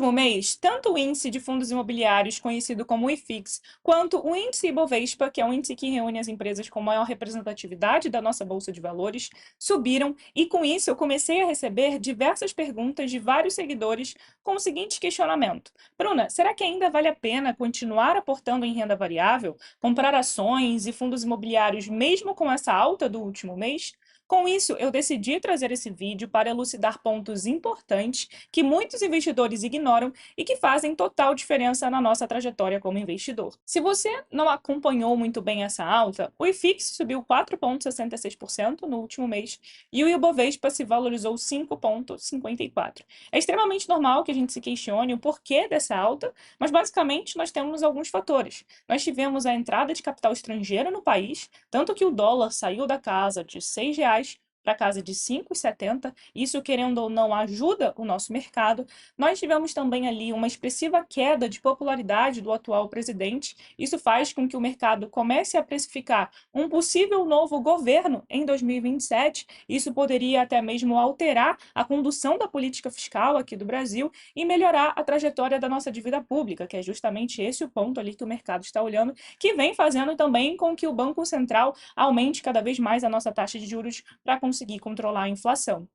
último mês, tanto o índice de fundos imobiliários, conhecido como IFIX, quanto o índice Ibovespa, que é um índice que reúne as empresas com maior representatividade da nossa bolsa de valores, subiram, e com isso eu comecei a receber diversas perguntas de vários seguidores com o seguinte questionamento: Bruna, será que ainda vale a pena continuar aportando em renda variável, comprar ações e fundos imobiliários mesmo com essa alta do último mês? Com isso, eu decidi trazer esse vídeo para elucidar pontos importantes que muitos investidores ignoram e que fazem total diferença na nossa trajetória como investidor. Se você não acompanhou muito bem essa alta, o IFIX subiu 4,66% no último mês e o Ibovespa se valorizou 5,54%. É extremamente normal que a gente se questione o porquê dessa alta, mas basicamente nós temos alguns fatores. Nós tivemos a entrada de capital estrangeiro no país, tanto que o dólar saiu da casa de R$ 6 para casa de 5,70, isso, querendo ou não, ajuda o nosso mercado. Nós tivemos também ali uma expressiva queda de popularidade do atual presidente, isso faz com que o mercado comece a precificar um possível novo governo em 2027, isso poderia até mesmo alterar a condução da política fiscal aqui do Brasil e melhorar a trajetória da nossa dívida pública, que é justamente esse o ponto ali que o mercado está olhando, que vem fazendo também com que o Banco Central aumente cada vez mais a nossa taxa de juros para conseguir controlar a inflação.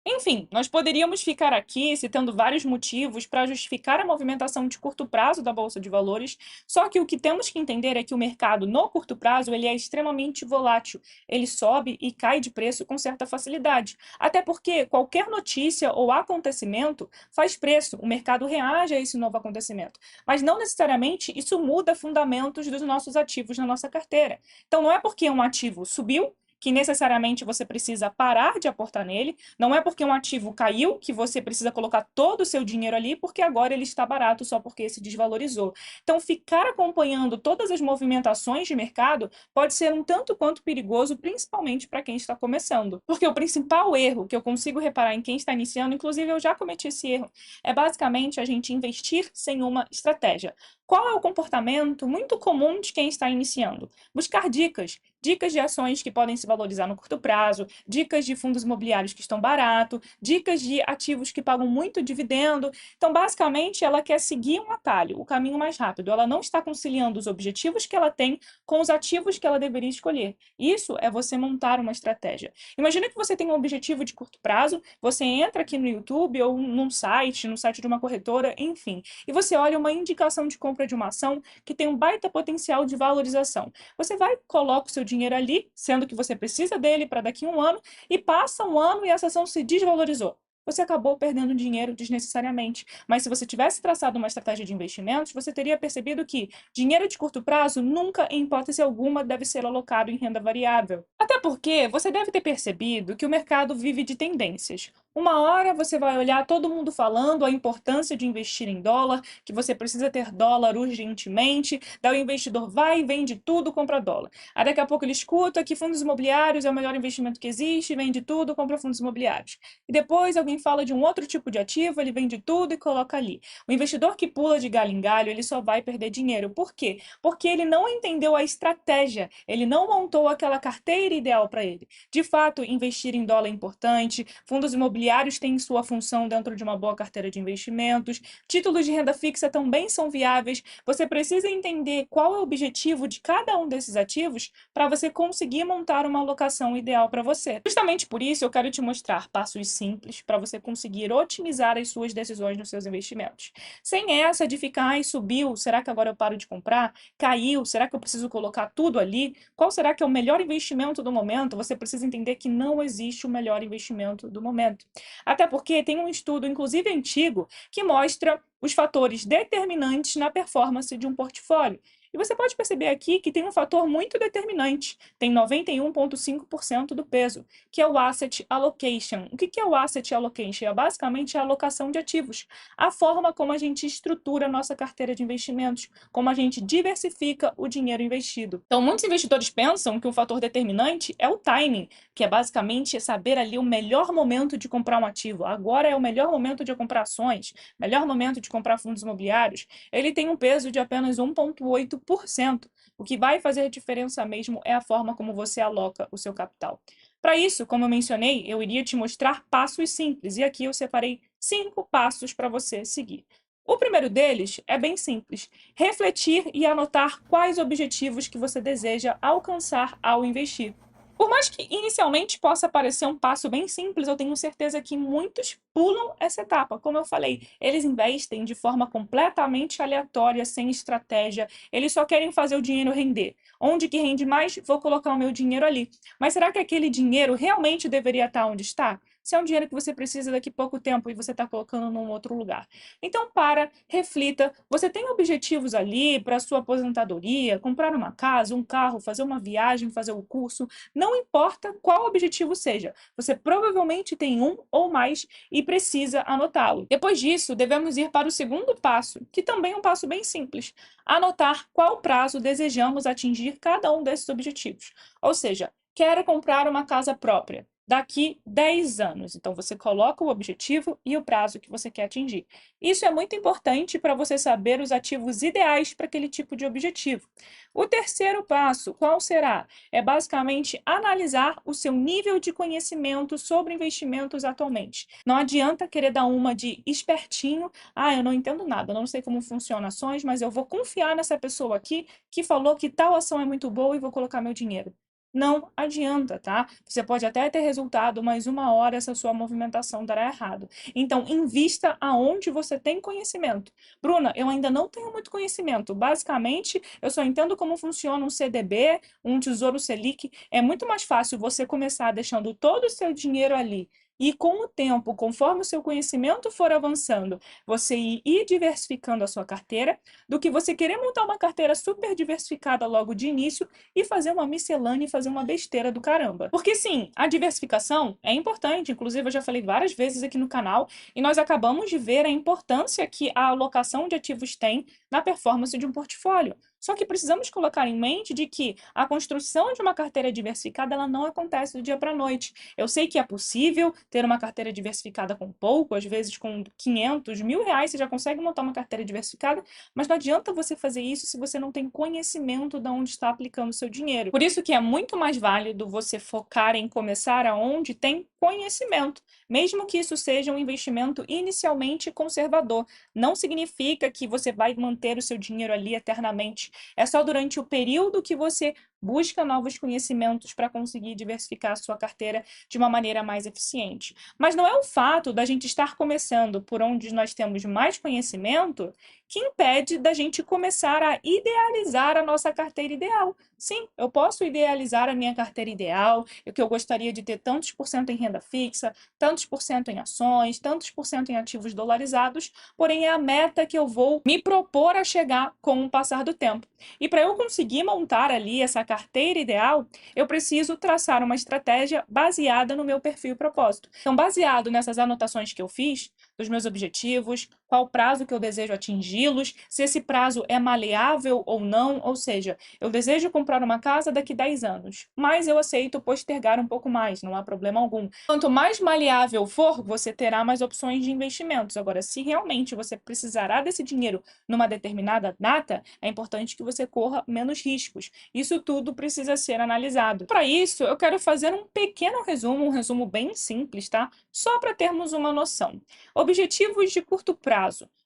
Enfim, nós poderíamos ficar aqui citando vários motivos para justificar a movimentação de curto prazo da Bolsa de Valores, só que o que temos que entender é que o mercado no curto prazo ele é extremamente volátil, ele sobe e cai de preço com certa facilidade, até porque qualquer notícia ou acontecimento faz preço, o mercado reage a esse novo acontecimento, mas não necessariamente isso muda fundamentos dos nossos ativos na nossa carteira. Então não é porque um ativo subiu que necessariamente você precisa parar de aportar nele, não é porque um ativo caiu que você precisa colocar todo o seu dinheiro ali, porque agora ele está barato só porque se desvalorizou. Então, ficar acompanhando todas as movimentações de mercado pode ser um tanto quanto perigoso, principalmente para quem está começando. Porque o principal erro que eu consigo reparar em quem está iniciando, inclusive eu já cometi esse erro, é basicamente a gente investir sem uma estratégia. Qual é o comportamento muito comum de quem está iniciando? Buscar dicas. Dicas de ações que podem se valorizar no curto prazo, dicas de fundos imobiliários que estão baratos, dicas de ativos que pagam muito dividendo. Então, basicamente, ela quer seguir um atalho, o caminho mais rápido. Ela não está conciliando os objetivos que ela tem com os ativos que ela deveria escolher. Isso é você montar uma estratégia. Imagina que você tem um objetivo de curto prazo, você entra aqui no YouTube ou no site de uma corretora, enfim, e você olha uma indicação de compra de uma ação que tem um baita potencial de valorização. Você vai, coloca o seu dinheiro ali, sendo que você precisa dele para daqui a um ano, e passa um ano e essa ação se desvalorizou. Você acabou perdendo dinheiro desnecessariamente. Mas se você tivesse traçado uma estratégia de investimentos, você teria percebido que dinheiro de curto prazo nunca, em hipótese alguma, deve ser alocado em renda variável. Até porque você deve ter percebido que o mercado vive de tendências. Uma hora você vai olhar todo mundo falando a importância de investir em dólar, que você precisa ter dólar urgentemente, daí o investidor vai e vende tudo, compra dólar. Aí daqui a pouco ele escuta que fundos imobiliários é o melhor investimento que existe, vende tudo, compra fundos imobiliários. E depois alguém fala de um outro tipo de ativo, ele vende tudo e coloca ali. O investidor que pula de galho em galho, ele só vai perder dinheiro. Por quê? Porque ele não entendeu a estratégia, ele não montou aquela carteira ideal para ele. De fato, investir em dólar é importante, fundos imobiliários têm sua função dentro de uma boa carteira de investimentos, títulos de renda fixa também são viáveis, você precisa entender qual é o objetivo de cada um desses ativos para você conseguir montar uma alocação ideal para você. Justamente por isso eu quero te mostrar passos simples para você conseguir otimizar as suas decisões nos seus investimentos. Sem essa de ficar, ai, subiu, será que agora eu paro de comprar? Caiu, será que eu preciso colocar tudo ali? Qual será que é o melhor investimento do momento? Você precisa entender que não existe o melhor investimento do momento. Até porque tem um estudo, inclusive antigo, que mostra os fatores determinantes na performance de um portfólio. E você pode perceber aqui que tem um fator muito determinante, tem 91,5% do peso, que é o Asset Allocation. O que é o Asset Allocation? É basicamente a alocação de ativos, a forma como a gente estrutura a nossa carteira de investimentos, como a gente diversifica o dinheiro investido. Então, muitos investidores pensam que o fator determinante é o timing, que é basicamente saber ali o melhor momento de comprar um ativo. Agora é o melhor momento de comprar ações, melhor momento de comprar fundos imobiliários. Ele tem um peso de apenas 1,8%. O que vai fazer diferença mesmo é a forma como você aloca o seu capital. Para isso, como eu mencionei, eu iria te mostrar passos simples, e aqui eu separei 5 passos para você seguir. O primeiro deles é bem simples: refletir e anotar quais objetivos que você deseja alcançar ao investir. Por mais que inicialmente possa parecer um passo bem simples, eu tenho certeza que muitos pulam essa etapa. Como eu falei, eles investem de forma completamente aleatória, sem estratégia. Eles só querem fazer o dinheiro render. Onde que rende mais, vou colocar o meu dinheiro ali. Mas será que aquele dinheiro realmente deveria estar onde está? Se é um dinheiro que você precisa daqui a pouco tempo e você está colocando num outro lugar. Então, reflita. Você tem objetivos ali para sua aposentadoria, comprar uma casa, um carro, fazer uma viagem, fazer o curso. Não importa qual objetivo seja, você provavelmente tem um ou mais e precisa anotá-lo. Depois disso, devemos ir para o segundo passo, que também é um passo bem simples: anotar qual prazo desejamos atingir cada um desses objetivos. Ou seja, quero comprar uma casa própria daqui 10 anos. Então, você coloca o objetivo e o prazo que você quer atingir. Isso é muito importante para você saber os ativos ideais para aquele tipo de objetivo. O terceiro passo, qual será? É basicamente analisar o seu nível de conhecimento sobre investimentos atualmente. Não adianta querer dar uma de espertinho: eu não entendo nada, não sei como funcionam ações, mas eu vou confiar nessa pessoa aqui que falou que tal ação é muito boa e vou colocar meu dinheiro. Não adianta, tá? Você pode até ter resultado, mas uma hora essa sua movimentação dará errado. Então, invista aonde você tem conhecimento. Bruna, eu ainda não tenho muito conhecimento. Basicamente, eu só entendo como funciona um CDB, um Tesouro Selic. É muito mais fácil você começar deixando todo o seu dinheiro ali. E com o tempo, conforme o seu conhecimento for avançando, você ir diversificando a sua carteira, do que você querer montar uma carteira super diversificada logo de início e fazer uma miscelânea e fazer uma besteira do caramba. Porque sim, a diversificação é importante, inclusive eu já falei várias vezes aqui no canal, e nós acabamos de ver a importância que a alocação de ativos tem na performance de um portfólio. Só que precisamos colocar em mente de que a construção de uma carteira diversificada ela não acontece do dia para a noite. Eu sei que é possível ter uma carteira diversificada com pouco, às vezes com 500, R$ 1.000 você já consegue montar uma carteira diversificada, mas não adianta você fazer isso se você não tem conhecimento de onde está aplicando o seu dinheiro. Por isso que é muito mais válido você focar em começar aonde tem conhecimento, mesmo que isso seja um investimento inicialmente conservador. Não significa que você vai manter o seu dinheiro ali eternamente. É só durante o período que você busca novos conhecimentos para conseguir diversificar a sua carteira de uma maneira mais eficiente. Mas não é o fato da gente estar começando por onde nós temos mais conhecimento que impede da gente começar a idealizar a nossa carteira ideal. Sim, eu posso idealizar a minha carteira ideal, que eu gostaria de ter tantos por cento em renda fixa, tantos por cento em ações, tantos por cento em ativos dolarizados, porém é a meta que eu vou me propor a chegar com o passar do tempo. E para eu conseguir montar ali essa carteira ideal, eu preciso traçar uma estratégia baseada no meu perfil e propósito. Então, baseado nessas anotações que eu fiz, dos meus objetivos, qual prazo que eu desejo atingi-los, se esse prazo é maleável ou não, ou seja, eu desejo comprar uma casa daqui 10 anos, mas eu aceito postergar um pouco mais, não há problema algum. Quanto mais maleável for, você terá mais opções de investimentos. Agora, se realmente você precisará desse dinheiro numa determinada data, é importante que você corra menos riscos. Isso tudo precisa ser analisado. Para isso, eu quero fazer um pequeno resumo, um resumo bem simples, tá? Só para termos uma noção. Objetivos de curto prazo.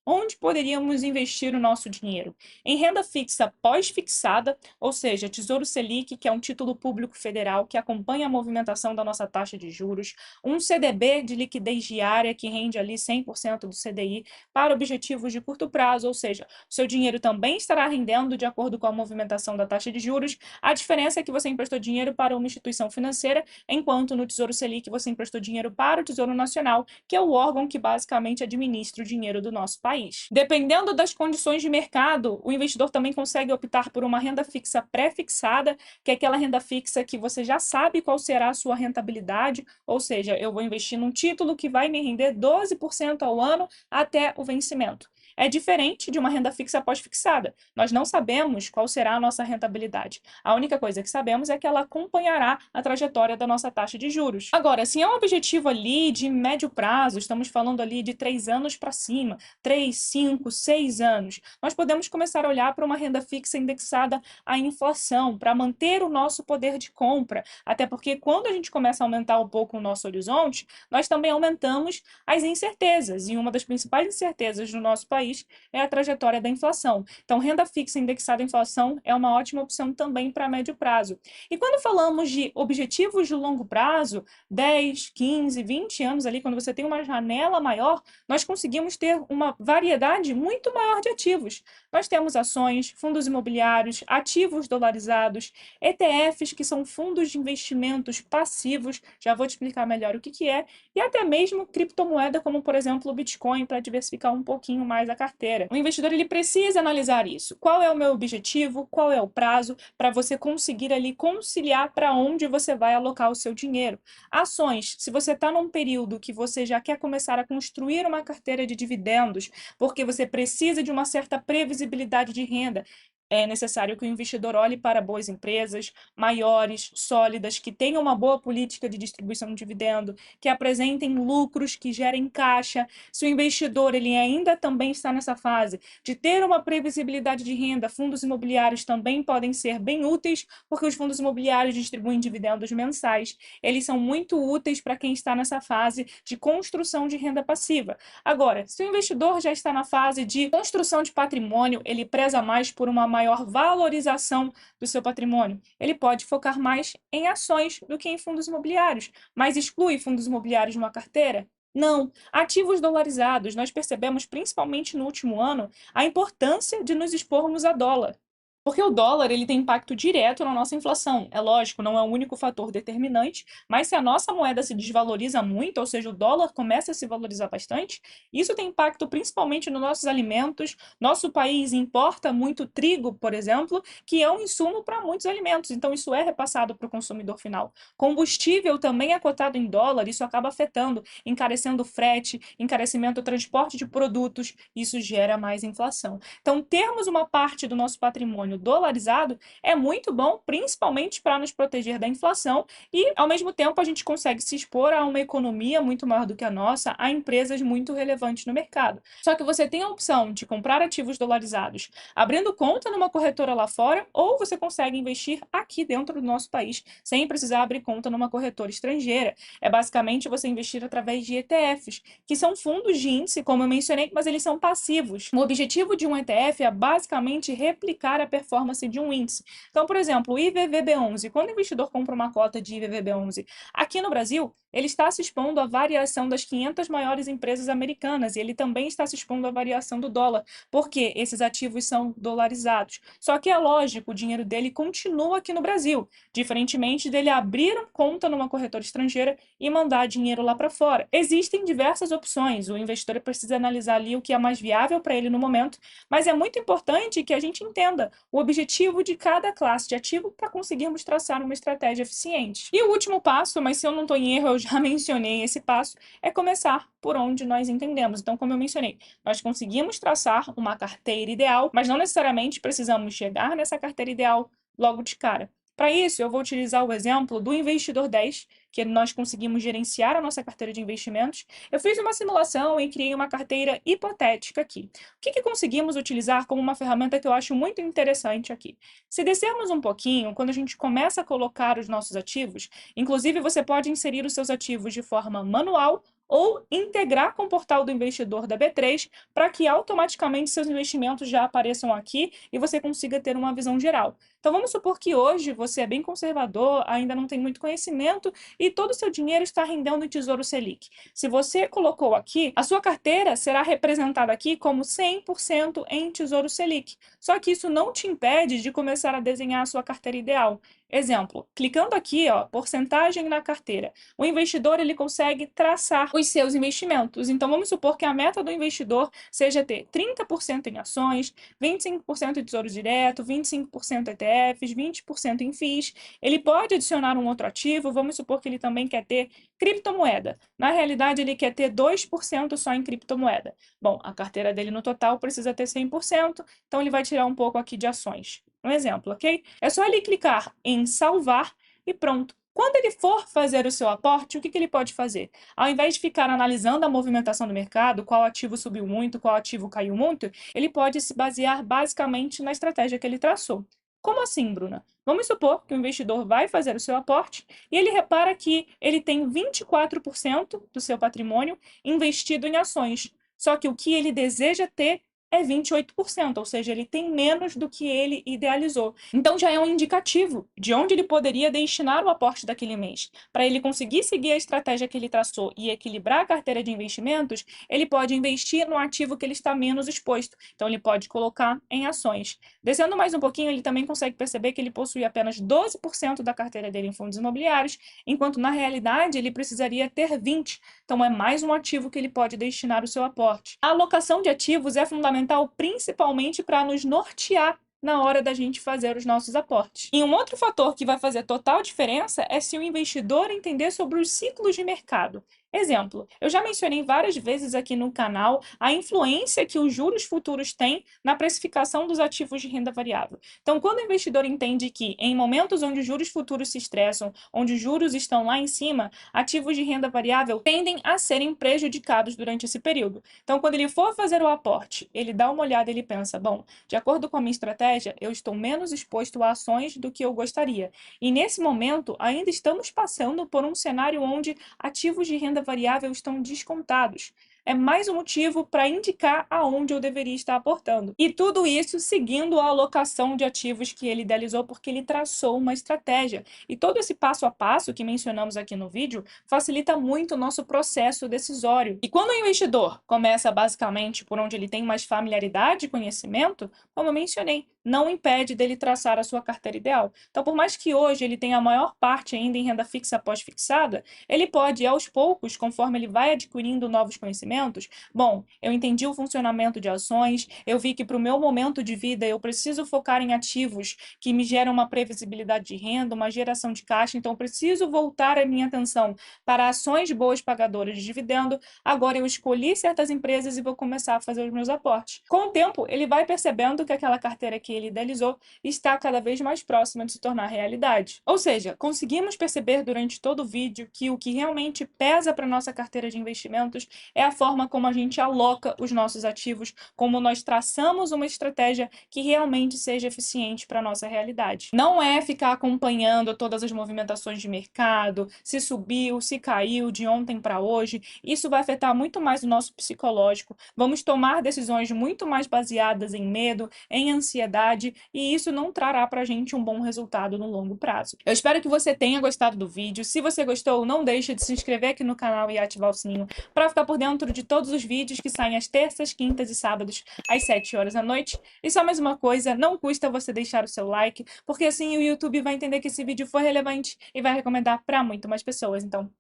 Onde poderíamos investir o nosso dinheiro? Em renda fixa pós-fixada, ou seja, Tesouro Selic, que é um título público federal que acompanha a movimentação da nossa taxa de juros, um CDB de liquidez diária que rende ali 100% do CDI para objetivos de curto prazo, ou seja, o seu dinheiro também estará rendendo de acordo com a movimentação da taxa de juros. A diferença é que você emprestou dinheiro para uma instituição financeira, enquanto no Tesouro Selic você emprestou dinheiro para o Tesouro Nacional, que é o órgão que basicamente administra o dinheiro do nosso país. Dependendo das condições de mercado, o investidor também consegue optar por uma renda fixa pré-fixada, que é aquela renda fixa que você já sabe qual será a sua rentabilidade, ou seja, eu vou investir num título que vai me render 12% ao ano até o vencimento. É diferente de uma renda fixa pós-fixada. Nós não sabemos qual será a nossa rentabilidade. A única coisa que sabemos é que ela acompanhará a trajetória da nossa taxa de juros. Agora, se é um objetivo ali de médio prazo, estamos falando ali de 3 anos para cima, 3, 5, 6 anos, nós podemos começar a olhar para uma renda fixa indexada à inflação, para manter o nosso poder de compra. Até porque quando a gente começa a aumentar um pouco o nosso horizonte, nós também aumentamos as incertezas. E uma das principais incertezas no nosso país país é a trajetória da inflação. Então, renda fixa indexada à inflação é uma ótima opção também para médio prazo. E quando falamos de objetivos de longo prazo, 10, 15, 20 anos ali, quando você tem uma janela maior, nós conseguimos ter uma variedade muito maior de ativos. Nós temos ações, fundos imobiliários, ativos dolarizados, ETFs, que são fundos de investimentos passivos, já vou te explicar melhor o que é, e até mesmo criptomoeda, como por exemplo o Bitcoin, para diversificar um pouquinho mais a carteira. O investidor ele precisa analisar isso. Qual é o meu objetivo? Qual é o prazo? Para você conseguir ali conciliar para onde você vai alocar o seu dinheiro. Ações, se você está num período que você já quer começar a construir uma carteira de dividendos, porque você precisa de uma certa previsibilidade de renda, é necessário que o investidor olhe para boas empresas, maiores, sólidas, que tenham uma boa política de distribuição de dividendo, que apresentem lucros, que gerem caixa. Se o investidor ele ainda também está nessa fase de ter uma previsibilidade de renda, fundos imobiliários também podem ser bem úteis, porque os fundos imobiliários distribuem dividendos mensais. Eles são muito úteis para quem está nessa fase de construção de renda passiva. Agora, se o investidor já está na fase de construção de patrimônio, ele preza mais por uma maior valorização do seu patrimônio. Ele pode focar mais em ações do que em fundos imobiliários, mas exclui fundos imobiliários de uma carteira? Não. Ativos dolarizados, nós percebemos, principalmente no último ano, a importância de nos expormos a dólar. Porque o dólar ele tem impacto direto na nossa inflação. É lógico, não é o único fator determinante, mas se a nossa moeda se desvaloriza muito, ou seja, o dólar começa a se valorizar bastante, isso tem impacto principalmente nos nossos alimentos. Nosso país importa muito trigo, por exemplo, que é um insumo para muitos alimentos, então isso é repassado para o consumidor final. Combustível também é cotado em dólar, isso acaba afetando, encarecendo o frete, encarecimento do transporte de produtos, isso gera mais inflação. Então, termos uma parte do nosso patrimônio dolarizado é muito bom, principalmente para nos proteger da inflação e, ao mesmo tempo, a gente consegue se expor a uma economia muito maior do que a nossa, a empresas muito relevantes no mercado. Só que você tem a opção de comprar ativos dolarizados abrindo conta numa corretora lá fora, ou você consegue investir aqui dentro do nosso país, sem precisar abrir conta numa corretora estrangeira. É basicamente você investir através de ETFs, que são fundos de índice, como eu mencionei, mas eles são passivos. O objetivo de um ETF é basicamente replicar a performance de um índice. Então, por exemplo, o IVVB11, quando o investidor compra uma cota de IVVB11 aqui no Brasil, ele está se expondo à variação das 500 maiores empresas americanas e ele também está se expondo à variação do dólar, porque esses ativos são dolarizados. Só que é lógico, o dinheiro dele continua aqui no Brasil, diferentemente dele abrir conta numa corretora estrangeira e mandar dinheiro lá para fora. Existem diversas opções, o investidor precisa analisar ali o que é mais viável para ele no momento, mas é muito importante que a gente entenda o objetivo de cada classe de ativo para conseguirmos traçar uma estratégia eficiente. E o último passo, mas se eu não estou em erro, eu já mencionei esse passo, é começar por onde nós entendemos. Então, como eu mencionei, nós conseguimos traçar uma carteira ideal, mas não necessariamente precisamos chegar nessa carteira ideal logo de cara. Para isso, eu vou utilizar o exemplo do Investidor 10, que nós conseguimos gerenciar a nossa carteira de investimentos. Eu fiz uma simulação e criei uma carteira hipotética aqui. O que conseguimos utilizar como uma ferramenta que eu acho muito interessante aqui? Se descermos um pouquinho, quando a gente começa a colocar os nossos ativos, inclusive você pode inserir os seus ativos de forma manual ou integrar com o portal do investidor da B3 para que automaticamente seus investimentos já apareçam aqui e você consiga ter uma visão geral. Então vamos supor que hoje você é bem conservador, ainda não tem muito conhecimento e todo o seu dinheiro está rendendo em Tesouro Selic. Se você colocou aqui, a sua carteira será representada aqui como 100% em Tesouro Selic. Só que isso não te impede de começar a desenhar a sua carteira ideal. Exemplo, clicando aqui, ó, porcentagem na carteira, o investidor ele consegue traçar os seus investimentos. Então, vamos supor que a meta do investidor seja ter 30% em ações, 25% em tesouro direto, 25% ETFs, 20% em FIIs. Ele pode adicionar um outro ativo, vamos supor que ele também quer ter criptomoeda. Na realidade, ele quer ter 2% só em criptomoeda. Bom, a carteira dele no total precisa ter 100%, então ele vai tirar um pouco aqui de ações. Um exemplo, ok? É só ele clicar em salvar e pronto. Quando ele for fazer o seu aporte, o que ele pode fazer? Ao invés de ficar analisando a movimentação do mercado, qual ativo subiu muito, qual ativo caiu muito, ele pode se basear basicamente na estratégia que ele traçou. Como assim, Bruna? Vamos supor que o investidor vai fazer o seu aporte e ele repara que ele tem 24% do seu patrimônio investido em ações. Só que o que ele deseja ter é 28%, ou seja, ele tem menos do que ele idealizou. Então já é um indicativo de onde ele poderia destinar o aporte daquele mês. Para ele conseguir seguir a estratégia que ele traçou e equilibrar a carteira de investimentos, ele pode investir no ativo que ele está menos exposto. Então ele pode colocar em ações. Descendo mais um pouquinho, ele também consegue perceber que ele possui apenas 12% da carteira dele em fundos imobiliários, enquanto na realidade ele precisaria ter 20%. Então é mais um ativo que ele pode destinar o seu aporte. A alocação de ativos é fundamental principalmente para nos nortear na hora da gente fazer os nossos aportes. E um outro fator que vai fazer total diferença é se o investidor entender sobre os ciclos de mercado. Exemplo, eu já mencionei várias vezes aqui no canal a influência que os juros futuros têm na precificação dos ativos de renda variável. Então, quando o investidor entende que em momentos onde os juros futuros se estressam, onde os juros estão lá em cima, ativos de renda variável tendem a serem prejudicados durante esse período. Então, quando ele for fazer o aporte, ele dá uma olhada e ele pensa, bom, de acordo com a minha estratégia, eu estou menos exposto a ações do que eu gostaria. E nesse momento, ainda estamos passando por um cenário onde ativos de renda variável estão descontados. É mais um motivo para indicar aonde eu deveria estar aportando. E tudo isso seguindo a alocação de ativos que ele idealizou, porque ele traçou uma estratégia. E todo esse passo a passo que mencionamos aqui no vídeo facilita muito o nosso processo decisório. E quando o investidor começa basicamente por onde ele tem mais familiaridade e conhecimento, como eu mencionei, não impede dele traçar a sua carteira ideal. Então, por mais que hoje ele tenha a maior parte ainda em renda fixa pós-fixada, ele pode, aos poucos, conforme ele vai adquirindo novos conhecimentos, bom, eu entendi o funcionamento de ações, eu vi que para o meu momento de vida eu preciso focar em ativos que me geram uma previsibilidade de renda, uma geração de caixa, então eu preciso voltar a minha atenção para ações boas pagadoras de dividendo. Agora eu escolhi certas empresas e vou começar a fazer os meus aportes. Com o tempo, ele vai percebendo que aquela carteira que ele idealizou está cada vez mais próxima de se tornar realidade. Ou seja, conseguimos perceber durante todo o vídeo que o que realmente pesa para nossa carteira de investimentos é a forma como a gente aloca os nossos ativos, como nós traçamos uma estratégia que realmente seja eficiente para a nossa realidade. Não é ficar acompanhando todas as movimentações de mercado, se subiu, se caiu de ontem para hoje. Isso vai afetar muito mais o nosso psicológico. Vamos tomar decisões muito mais baseadas em medo, em ansiedade, e isso não trará para a gente um bom resultado no longo prazo. Eu espero que você tenha gostado do vídeo. Se você gostou, não deixe de se inscrever aqui no canal e ativar o sininho para ficar por dentro de todos os vídeos que saem às terças, quintas e sábados às 7 horas da noite. E só mais uma coisa, não custa você deixar o seu like, porque assim o YouTube vai entender que esse vídeo foi relevante e vai recomendar para muito mais pessoas. Então,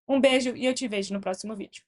um beijo e eu te vejo no próximo vídeo.